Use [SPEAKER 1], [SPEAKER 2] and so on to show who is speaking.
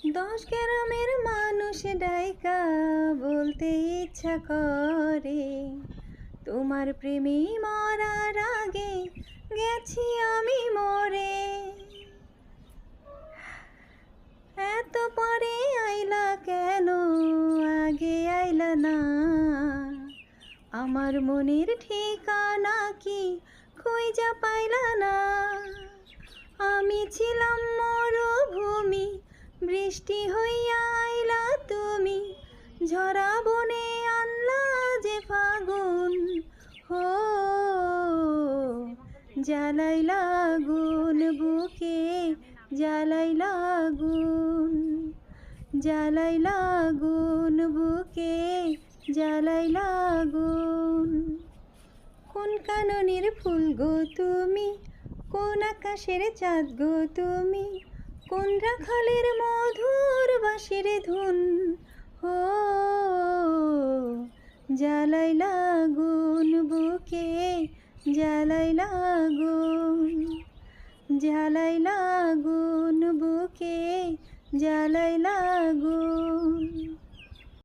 [SPEAKER 1] দশ গ্রামের মানুষ ডাইকা বলতে ইচ্ছা করে, তোমার প্রেমে মরার আগে গেছি আমি মরে। এত পরে আইলা কেন, আগে আইলা না? আমার মনের ঠিকানা কি খুঁজা পাইলা না? আমি ছিলাম মরুভূমি, বৃষ্টি হইয়া আইলা তুমি, ঝরা বনে আনলা যে ফাগুন। হো জ্বালাইলা আগুন বুকে, জ্বালাইলা আগুন, জ্বালাইলা আগুন বুকে, জ্বালাইলা আগুন। কোন কাননের ফুল গো তুমি, কোন আকাশের চাঁদ গো তুমি, কোন রাখালের মধুর বাঁশির ধুন। হো জ্বালাইলা আগুন বুকে, জ্বালাইলা আগুন, জ্বালাইলা আগুন বুকে, জ্বালাইলা আগুন।